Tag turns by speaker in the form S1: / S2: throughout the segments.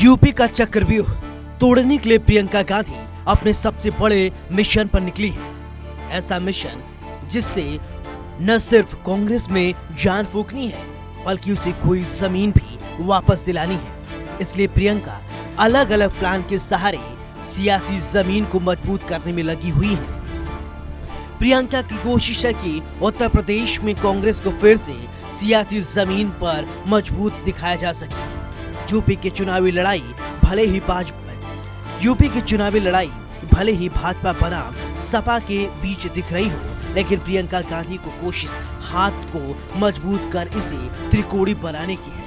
S1: UP का चक्रव्यूह तोड़ने के लिए प्रियंका गांधी अपने सबसे बड़े मिशन पर निकली है। ऐसा मिशन जिससे न सिर्फ कांग्रेस में जान फूंकनी है बल्कि उसे कोई जमीन भी वापस दिलानी है। इसलिए प्रियंका अलग अलग प्लान के सहारे सियासी जमीन को मजबूत करने में लगी हुई है। प्रियंका की कोशिश है कि उत्तर प्रदेश में कांग्रेस को फिर से सियासी जमीन पर मजबूत दिखाया जा सके। यूपी की चुनावी लड़ाई भले ही भाजपा बनाम सपा के बीच दिख रही हो, लेकिन प्रियंका गांधी को कोशिश हाथ को मजबूत कर इसे त्रिकोणी बनाने की है,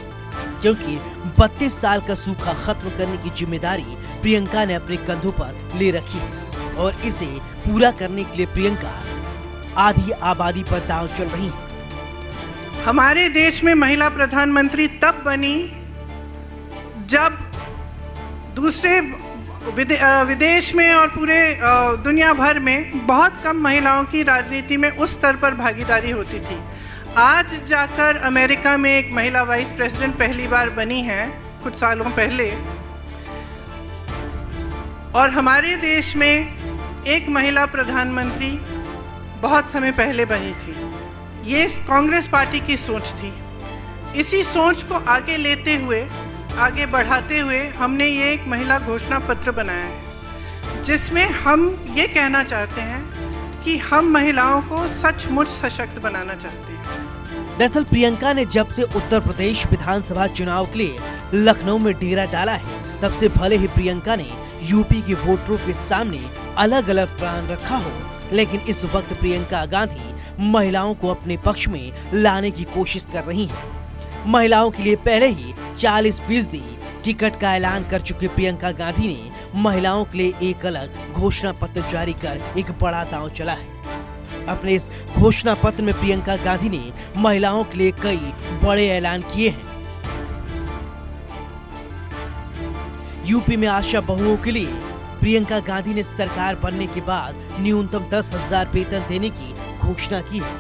S1: क्योंकि 32 साल का सूखा खत्म करने की जिम्मेदारी प्रियंका ने अपने कंधों पर ले रखी है और इसे पूरा करने के लिए प्रियंका आधी आबादी पर दांव चल रही है।
S2: हमारे देश में महिला प्रधानमंत्री तब बनी जब दूसरे विदेश में और पूरे दुनिया भर में बहुत कम महिलाओं की राजनीति में उस स्तर पर भागीदारी होती थी। आज जाकर अमेरिका में एक महिला वाइस प्रेसिडेंट पहली बार बनी है कुछ सालों पहले, और हमारे देश में एक महिला प्रधानमंत्री बहुत समय पहले बनी थी। ये कांग्रेस पार्टी की सोच थी। इसी सोच को आगे बढ़ाते हुए हमने ये एक महिला घोषणा पत्र बनाया है, जिसमें हम ये कहना चाहते हैं कि हम महिलाओं को सचमुच सशक्त बनाना चाहते हैं।
S1: दरअसल प्रियंका ने जब से उत्तर प्रदेश विधानसभा चुनाव के लिए लखनऊ में डेरा डाला है, तब से भले ही प्रियंका ने यूपी के वोटरों के सामने अलग अलग प्लान रखा हो, लेकिन इस वक्त प्रियंका गांधी महिलाओं को अपने पक्ष में लाने की कोशिश कर रही हैं। महिलाओं के लिए पहले ही 40% टिकट का ऐलान कर चुके प्रियंका गांधी ने महिलाओं के लिए एक अलग घोषणा पत्र जारी कर एक बड़ा दांव चला है। अपने इस घोषणा पत्र में प्रियंका गांधी ने महिलाओं के लिए कई बड़े ऐलान किए हैं। यूपी में आशा बहुओं के लिए प्रियंका गांधी ने सरकार बनने के बाद न्यूनतम 10,000 वेतन देने की घोषणा की है।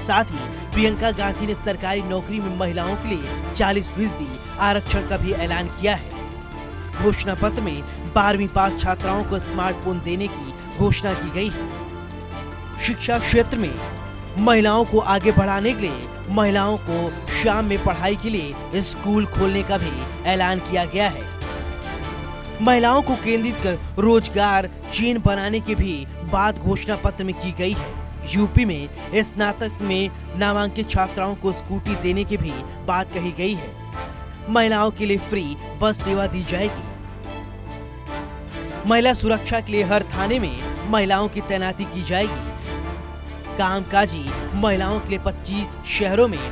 S1: साथ ही प्रियंका गांधी ने सरकारी नौकरी में महिलाओं के लिए 40% आरक्षण का भी ऐलान किया है। घोषणा पत्र में 12वीं पास छात्राओं को स्मार्टफोन देने की घोषणा की गई है। शिक्षा क्षेत्र में महिलाओं को आगे बढ़ाने के लिए महिलाओं को शाम में पढ़ाई के लिए स्कूल खोलने का भी ऐलान किया गया है। महिलाओं को केंद्रित कर रोजगार चेन बनाने की भी बात घोषणा पत्र में की गई है। यूपी में स्नातक में नामांकित छात्राओं को स्कूटी देने की भी बात कही गई है। महिलाओं के लिए फ्री बस सेवा दी जाएगी। महिला सुरक्षा के लिए हर थाने में महिलाओं की तैनाती की जाएगी। कामकाजी महिलाओं के लिए 25 शहरों में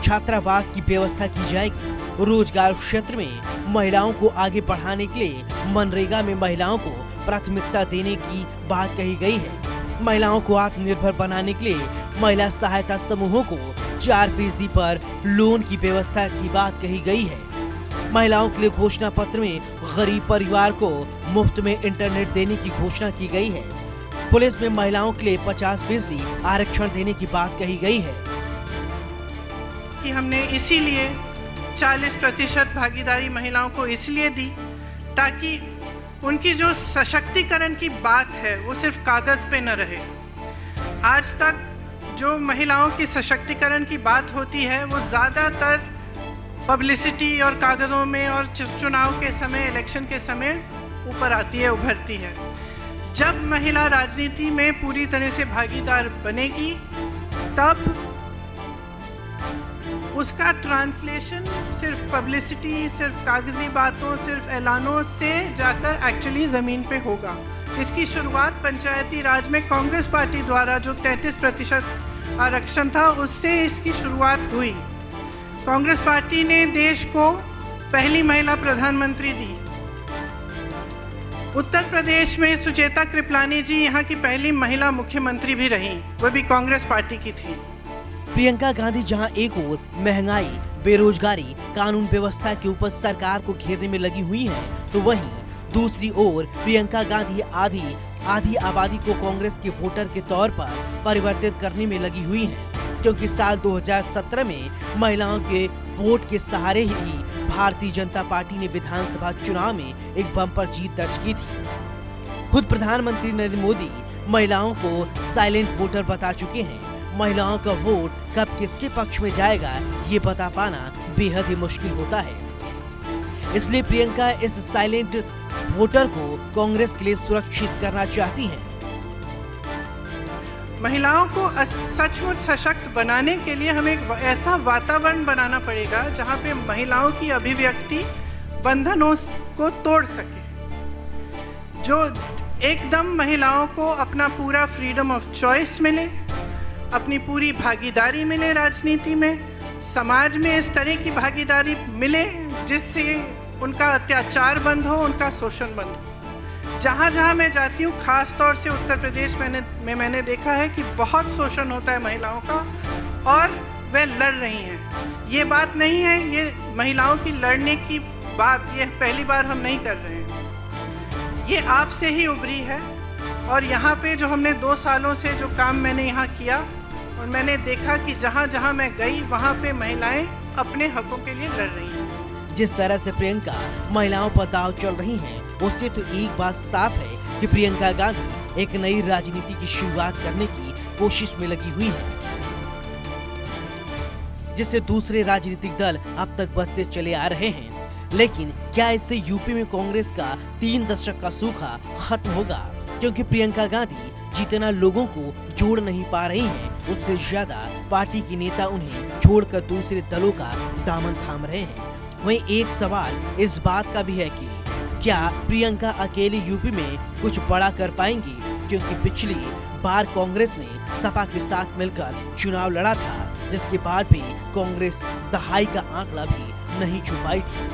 S1: छात्रावास की व्यवस्था की जाएगी। रोजगार क्षेत्र में महिलाओं को आगे बढ़ाने के लिए मनरेगा में महिलाओं को प्राथमिकता देने की बात कही गई है। महिलाओं को आत्मनिर्भर बनाने के लिए महिला सहायता समूहों को 4% पर लोन की व्यवस्था की बात कही गई है। महिलाओं के लिए घोषणा पत्र में गरीब परिवार को मुफ्त में इंटरनेट देने की घोषणा की गई है। पुलिस में महिलाओं के लिए 50% आरक्षण देने की बात कही गई है।
S2: कि हमने इसीलिए 40% भागीदारी महिलाओं को इसलिए दी ताकि उनकी जो सशक्तिकरण की बात है वो सिर्फ कागज पे न रहे। आज तक जो महिलाओं की सशक्तिकरण की बात होती है वो ज़्यादातर पब्लिसिटी और कागज़ों में और चुनाव के समय, इलेक्शन के समय ऊपर आती है, उभरती है। जब महिला राजनीति में पूरी तरह से भागीदार बनेगी तब उसका ट्रांसलेशन सिर्फ पब्लिसिटी, सिर्फ कागजी बातों, सिर्फ ऐलानों से जाकर एक्चुअली ज़मीन पे होगा। इसकी शुरुआत पंचायती राज में कांग्रेस पार्टी द्वारा जो 33% आरक्षण था उससे इसकी शुरुआत हुई। कांग्रेस पार्टी ने देश को पहली महिला प्रधानमंत्री दी। उत्तर प्रदेश में सुचेता कृपलानी जी यहाँ की पहली महिला मुख्यमंत्री भी रही, वो भी कांग्रेस पार्टी की थी।
S1: प्रियंका गांधी जहां एक ओर महंगाई, बेरोजगारी, कानून व्यवस्था के ऊपर सरकार को घेरने में लगी हुई हैं, तो वहीं दूसरी ओर प्रियंका गांधी आधी आबादी को कांग्रेस के वोटर के तौर पर परिवर्तित करने में लगी हुई हैं। क्योंकि साल 2017 में महिलाओं के वोट के सहारे ही भारतीय जनता पार्टी ने विधानसभा चुनाव में एक बम्पर जीत दर्ज की थी। खुद प्रधानमंत्री नरेंद्र मोदी महिलाओं को साइलेंट वोटर बता चुके हैं। महिलाओं का वोट कब किसके पक्ष में जाएगा ये बता पाना बेहद ही मुश्किल होता है। इसलिए प्रियंका इस साइलेंट वोटर को कांग्रेस के लिए सुरक्षित करना चाहती हैं।
S2: महिलाओं को सचमुच सशक्त बनाने के लिए हमें एक ऐसा वातावरण बनाना पड़ेगा जहां पे महिलाओं की अभिव्यक्ति बंधनों को तोड़ सके, जो एकदम महिलाओं को अपना पूरा फ्रीडम ऑफ चॉइस मिले, अपनी पूरी भागीदारी मिले राजनीति में, समाज में इस तरह की भागीदारी मिले जिससे उनका अत्याचार बंद हो, उनका शोषण बंद हो। जहाँ जहाँ मैं जाती हूँ, खास तौर से उत्तर प्रदेश में मैंने देखा है कि बहुत शोषण होता है महिलाओं का और वे लड़ रही हैं। ये बात नहीं है, ये महिलाओं की लड़ने की बात ये पहली बार हम नहीं कर रहे हैं, ये आपसे ही उभरी है। और यहाँ पे जो हमने 2 सालों से जो काम मैंने यहाँ किया और मैंने देखा कि जहाँ जहाँ मैं गई वहाँ पे महिलाएं अपने हकों के लिए लड़ रही हैं।
S1: जिस तरह से प्रियंका महिलाओं पर दाव चल रही हैं, उससे तो एक बात साफ है कि प्रियंका गांधी एक नई राजनीति की शुरुआत करने की कोशिश में लगी हुई हैं, जिससे दूसरे राजनीतिक दल अब तक बचते चले आ रहे हैं। लेकिन क्या इससे यूपी में कांग्रेस का 3 दशक का सूखा खत्म होगा? क्योंकि प्रियंका गांधी जितना लोगों को जोड़ नहीं पा रही हैं, उससे ज्यादा पार्टी के नेता उन्हें छोड़कर दूसरे दलों का दामन थाम रहे हैं। वहीं एक सवाल इस बात का भी है कि क्या प्रियंका अकेले यूपी में कुछ बड़ा कर पाएंगी, क्योंकि पिछली बार कांग्रेस ने सपा के साथ मिलकर चुनाव लड़ा था, जिसके बाद भी कांग्रेस दहाई का आंकड़ा भी नहीं छू पाई थी।